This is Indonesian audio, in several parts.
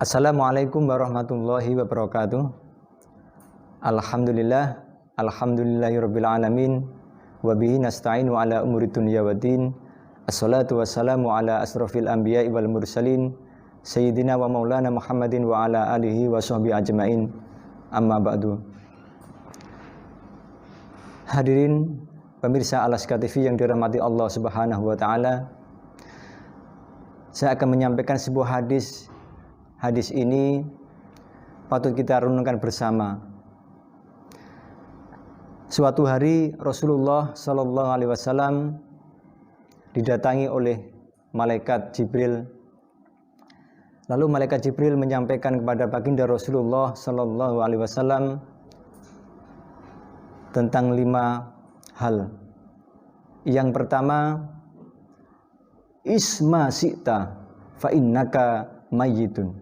Assalamualaikum warahmatullahi wabarakatuh. Alhamdulillahirabbil alamin wa bihi nasta'inu ala umuri dunya waddin. Assalatu wassalamu ala asrofil anbiya'i wal mursalin sayyidina wa maulana Muhammadin wa ala alihi wa sahbihi ajmain. Amma ba'du. Hadirin pemirsa Alaska TV yang dirahmati Allah Subhanahu wa taala. Saya akan menyampaikan sebuah hadis. Hadis ini patut kita renungkan bersama. Suatu hari Rasulullah Sallallahu Alaihi Wasallam didatangi oleh malaikat Jibril. Lalu malaikat Jibril menyampaikan kepada baginda Rasulullah Sallallahu Alaihi Wasallam tentang 5 hal. Yang pertama, isma syi'ta fa innaka mayyitun.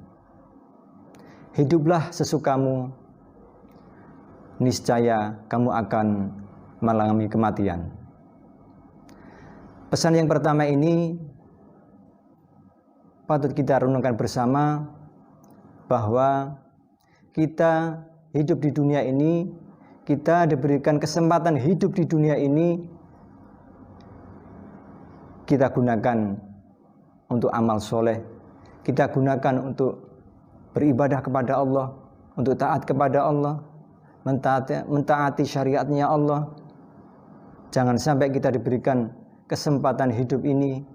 Hiduplah sesukamu, niscaya kamu akan mengalami kematian. Pesan yang pertama ini patut kita renungkan bersama, bahwa kita hidup di dunia ini, kita diberikan kesempatan hidup di dunia ini, kita gunakan untuk amal soleh, kita gunakan untuk beribadah kepada Allah, untuk taat kepada Allah, mentaati syariatnya Allah. Jangan sampai kita diberikan kesempatan hidup ini,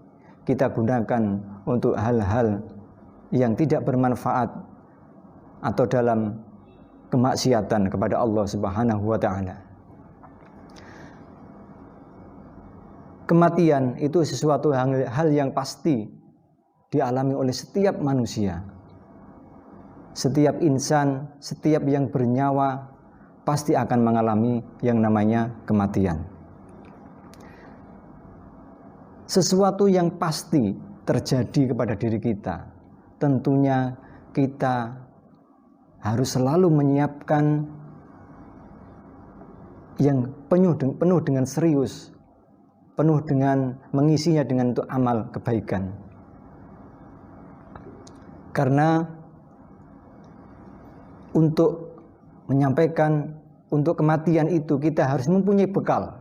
kita gunakan untuk hal-hal yang tidak bermanfaat atau dalam kemaksiatan kepada Allah Subhanahu wa taala. Kematian itu sesuatu hal yang pasti dialami oleh setiap manusia. Setiap insan, setiap yang bernyawa pasti akan mengalami yang namanya kematian. Sesuatu yang pasti terjadi kepada diri kita, tentunya kita harus selalu menyiapkan yang penuh dengan serius, penuh dengan mengisinya dengan untuk amal kebaikan. Karena untuk menyampaikan untuk kematian itu kita harus mempunyai bekal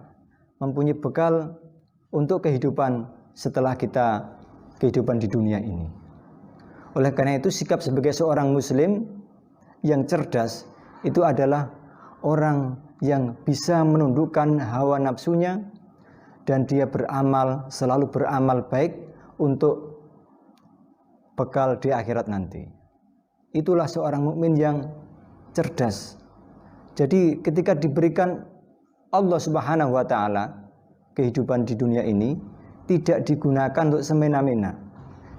untuk kehidupan setelah kita kehidupan di dunia ini. Oleh karena itu, sikap sebagai seorang muslim yang cerdas itu adalah orang yang bisa menundukkan hawa nafsunya dan dia selalu beramal baik untuk bekal di akhirat nanti. Itulah seorang mukmin yang cerdas. Jadi ketika diberikan Allah Subhanahu wa taala kehidupan di dunia ini, tidak digunakan untuk semena-mena,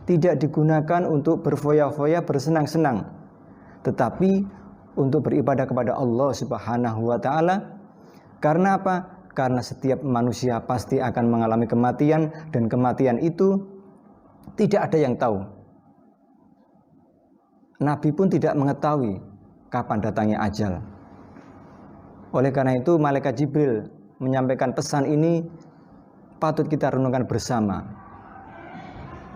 tidak digunakan untuk berfoya-foya, bersenang-senang, tetapi untuk beribadah kepada Allah Subhanahu wa taala. Karena apa? Karena setiap manusia pasti akan mengalami kematian, dan kematian itu tidak ada yang tahu. Nabi pun tidak mengetahui kapan datangnya ajal. Oleh karena itu, malaikat Jibril menyampaikan pesan ini patut kita renungkan bersama.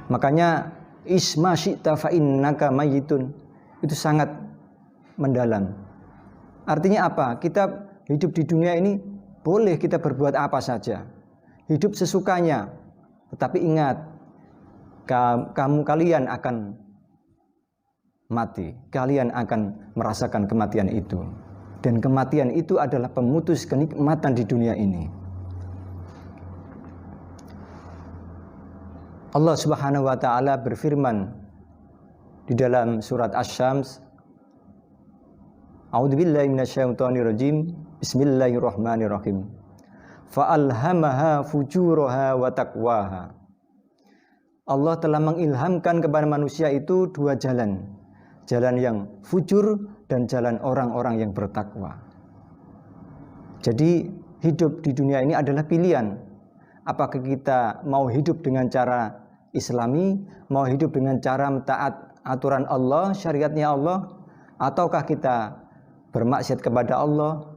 Makanya isma syi'ta fa innaka mayyitun itu sangat mendalam. Artinya apa? Kita hidup di dunia ini boleh kita berbuat apa saja, hidup sesukanya, tetapi ingat, kalian akan mati, kalian akan merasakan kematian itu, dan kematian itu adalah pemutus kenikmatan di dunia ini. Allah Subhanahu wa taala berfirman di dalam surat Asy-Syams, A'udzubillahi minasyaitonirrajim, Bismillahirrahmanirrahim. Fa'alhamaha fujuraha wa taqwaha. Allah telah mengilhamkan kepada manusia itu 2 jalan. Jalan yang fujur dan jalan orang-orang yang bertakwa. Jadi hidup di dunia ini adalah pilihan. Apakah kita mau hidup dengan cara Islami, mau hidup dengan cara mentaat aturan Allah, syariatnya Allah, ataukah kita bermaksiat kepada Allah,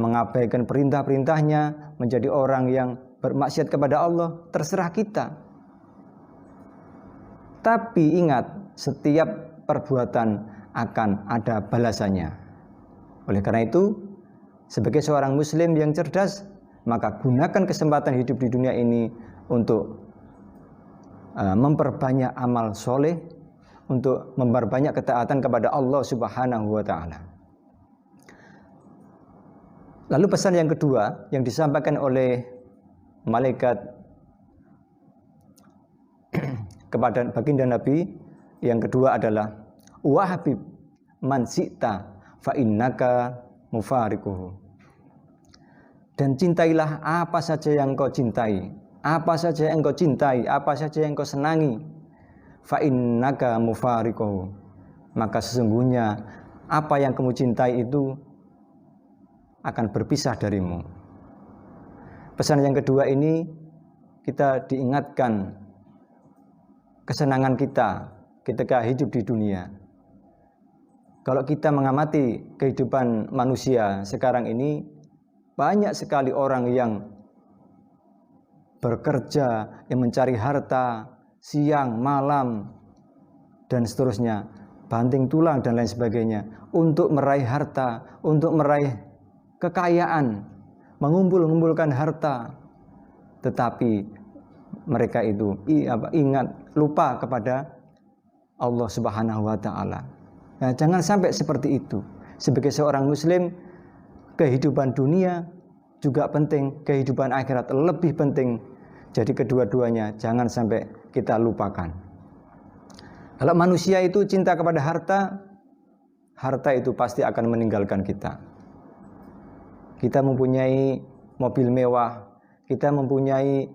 mengabaikan perintah-perintahnya, menjadi orang yang bermaksiat kepada Allah, terserah kita. Tapi ingat, setiap perbuatan akan ada balasannya. Oleh karena itu, sebagai seorang muslim yang cerdas, maka gunakan kesempatan hidup di dunia ini untuk memperbanyak amal soleh, untuk memperbanyak ketaatan kepada Allah Subhanahu wa Ta'ala. Lalu pesan yang kedua yang disampaikan oleh malaikat kepada baginda Nabi yang kedua adalah wa habib man syi'ta fa innaka mufariquhu. Dan cintailah apa saja yang kau cintai, apa saja yang kau cintai, apa saja yang kau senangi, fa innaka mufariquhu, maka sesungguhnya apa yang kamu cintai itu akan berpisah darimu. Pesan yang kedua ini kita diingatkan kesenangan kita ketika hidup di dunia. Kalau kita mengamati kehidupan manusia sekarang ini, banyak sekali orang yang bekerja, yang mencari harta siang, malam, dan seterusnya, banting tulang dan lain sebagainya untuk meraih harta, untuk meraih kekayaan, mengumpulkan harta, tetapi mereka itu lupa kepada Allah Subhanahu wa Ta'ala. Nah, jangan sampai seperti itu. Sebagai seorang muslim, kehidupan dunia juga penting, kehidupan akhirat lebih penting. Jadi kedua-duanya jangan sampai kita lupakan. Kalau manusia itu cinta kepada harta, harta itu pasti akan meninggalkan kita. Kita mempunyai mobil mewah, kita mempunyai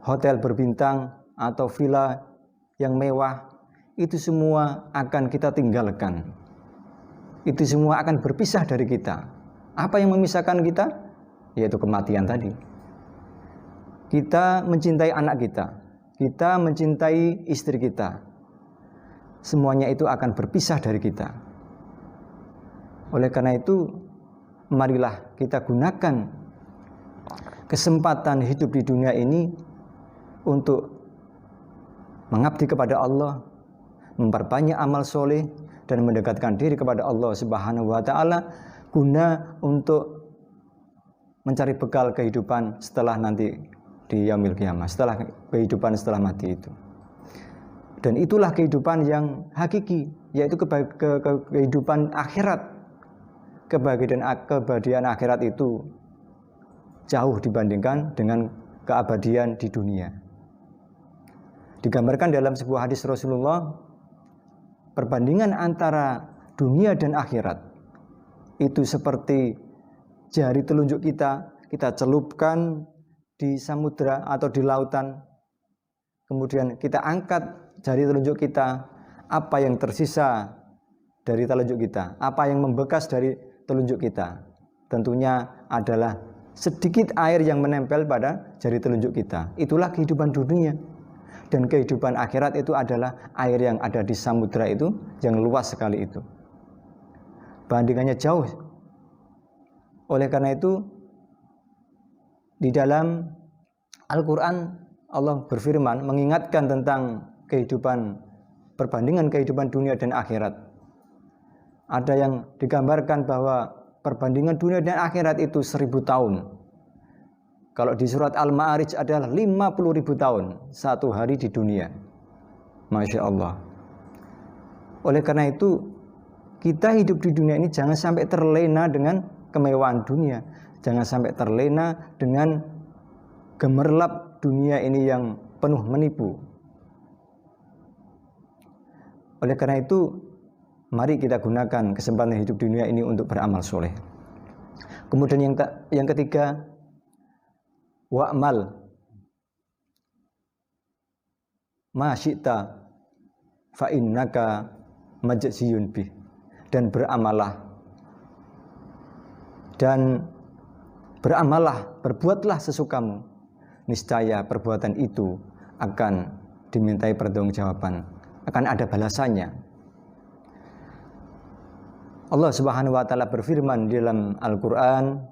hotel berbintang atau villa yang mewah, itu semua akan kita tinggalkan. Itu semua akan berpisah dari kita. Apa yang memisahkan kita? Yaitu kematian tadi. Kita mencintai anak kita mencintai istri kita. Semuanya itu akan berpisah dari kita. Oleh karena itu, marilah kita gunakan kesempatan hidup di dunia ini untuk mengabdi kepada Allah, memperbanyak amal soleh, dan mendekatkan diri kepada Allah Subhanahu wa Ta'ala, guna untuk mencari bekal kehidupan setelah nanti di yaumil qiyamah, setelah kehidupan setelah mati itu. Dan itulah kehidupan yang hakiki, yaitu kehidupan akhirat. Kebahagiaan akhirat itu jauh dibandingkan dengan keabadian di dunia. Digambarkan dalam sebuah hadis Rasulullah, perbandingan antara dunia dan akhirat itu seperti jari telunjuk kita celupkan di samudra atau di lautan, kemudian kita angkat jari telunjuk kita, apa yang tersisa dari telunjuk kita, apa yang membekas dari telunjuk kita, tentunya adalah sedikit air yang menempel pada jari telunjuk kita. Itulah kehidupan dunia. Dan kehidupan akhirat itu adalah air yang ada di samudra itu, yang luas sekali itu. Bandingannya jauh. Oleh karena itu, di dalam Al-Quran Allah berfirman mengingatkan tentang perbandingan kehidupan dunia dan akhirat. Ada yang digambarkan bahwa perbandingan dunia dan akhirat itu 1000 tahun. Kalau di surat Al-Ma'arij adalah 50.000 tahun satu hari di dunia. Masya Allah. Oleh karena itu, kita hidup di dunia ini jangan sampai terlena dengan kemewahan dunia. Jangan sampai terlena dengan gemerlap dunia ini yang penuh menipu. Oleh karena itu, mari kita gunakan kesempatan hidup di dunia ini untuk beramal soleh. Kemudian yang ketiga, wa'mal ma syi'ta fa innaka majziyun bih, dan beramalah, berbuatlah sesukamu, niscaya perbuatan itu akan dimintai pertanggungjawaban, akan ada balasannya. Allah Subhanahu wa Ta'ala berfirman di dalam Al-Quran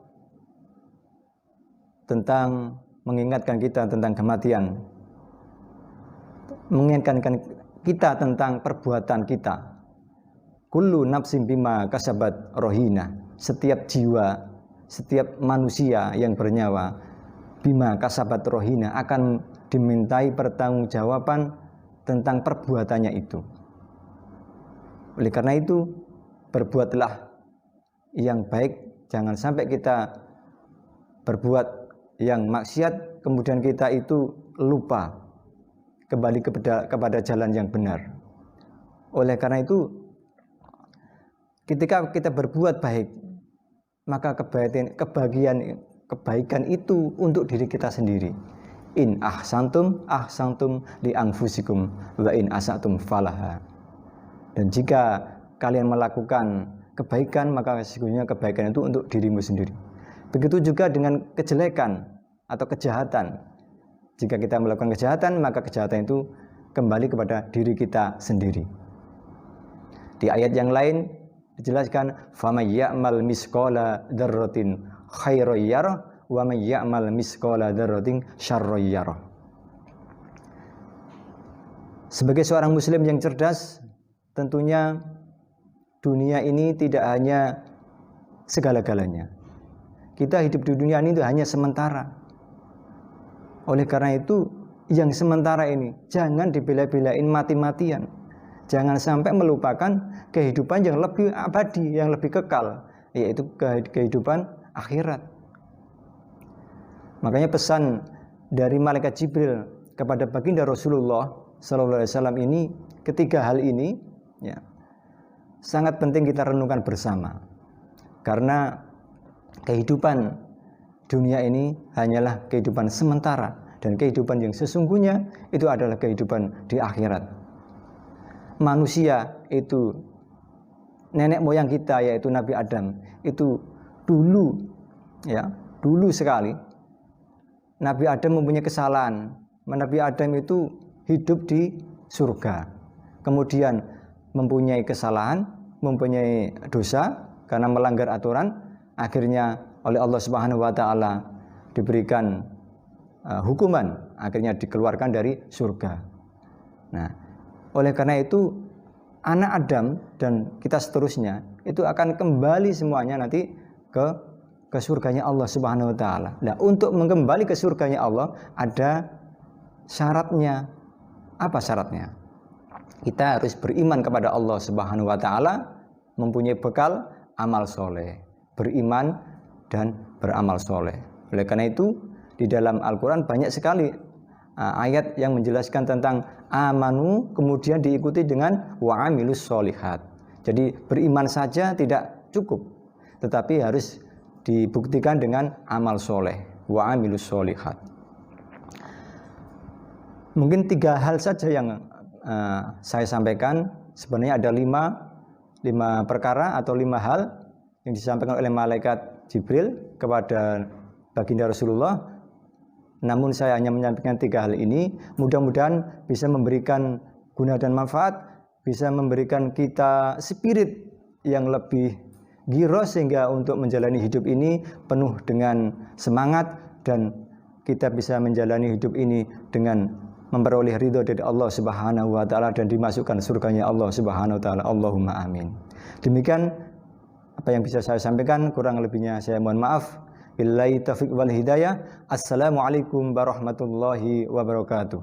tentang mengingatkan kita tentang kematian, mengingatkan kita tentang perbuatan kita. Kullu nafsin bima kasabat rohina. Setiap jiwa, setiap manusia yang bernyawa, bima kasabat rohina, akan dimintai pertanggungjawaban tentang perbuatannya itu. Oleh karena itu, berbuatlah yang baik, jangan sampai kita berbuat yang maksiat kemudian kita itu lupa kembali kepada jalan yang benar. Oleh karena itu, ketika kita berbuat baik, maka kebaikan itu untuk diri kita sendiri. In ahsantum li anfusikum wa in asatum falaha. Dan jika kalian melakukan kebaikan, maka sesungguhnya kebaikan itu untuk dirimu sendiri. Begitu juga dengan kejelekan atau kejahatan. Jika kita melakukan kejahatan, maka kejahatan itu kembali kepada diri kita sendiri. Di ayat yang lain dijelaskan, faman ya'mal misqala dzarratin khairan yarah wa man ya'mal misqala dzarratin syarran yarah. Sebagai seorang muslim yang cerdas, tentunya dunia ini tidak hanya segala-galanya. Kita hidup di dunia ini itu hanya sementara. Oleh karena itu, yang sementara ini jangan dibela-belain mati-matian. Jangan sampai melupakan kehidupan yang lebih abadi, yang lebih kekal, yaitu kehidupan akhirat. Makanya pesan dari malaikat Jibril kepada baginda Rasulullah SAW ini, ketiga hal ini ya, sangat penting kita renungkan bersama. Karena kehidupan dunia ini hanyalah kehidupan sementara, dan kehidupan yang sesungguhnya itu adalah kehidupan di akhirat. Manusia itu, nenek moyang kita yaitu Nabi Adam, itu dulu sekali Nabi Adam mempunyai kesalahan. Nabi Adam itu hidup di surga, kemudian mempunyai kesalahan, mempunyai dosa karena melanggar aturan, akhirnya oleh Allah Subhanahu wa taala diberikan hukuman, akhirnya dikeluarkan dari surga. Nah, oleh karena itu anak Adam dan kita seterusnya itu akan kembali semuanya nanti ke surganya Allah Subhanahu wa taala. Nah, untuk kembali ke surganya Allah ada syaratnya. Apa syaratnya? Kita harus beriman kepada Allah Subhanahu wa taala, mempunyai bekal amal soleh, beriman dan beramal soleh. Oleh karena itu, di dalam Al-Quran banyak sekali ayat yang menjelaskan tentang amanu, kemudian diikuti dengan wa'amilus sholihat. Jadi beriman saja tidak cukup, tetapi harus dibuktikan dengan amal soleh, wa'amilus sholihat. Mungkin 3 hal saja yang saya sampaikan. Sebenarnya ada 5 perkara atau 5 hal yang disampaikan oleh malaikat Jibril kepada baginda Rasulullah. Namun saya hanya menyampaikan 3 hal ini. Mudah-mudahan bisa memberikan guna dan manfaat, bisa memberikan kita spirit yang lebih giros, sehingga untuk menjalani hidup ini penuh dengan semangat, dan kita bisa menjalani hidup ini dengan memperoleh ridho dari Allah Subhanahu wa taala dan dimasukkan surganya Allah Subhanahu wa taala. Allahumma amin. Demikian apa yang bisa saya sampaikan, kurang lebihnya saya mohon maaf. Billahi taufiq wal hidayah. Assalamualaikum warahmatullahi wabarakatuh.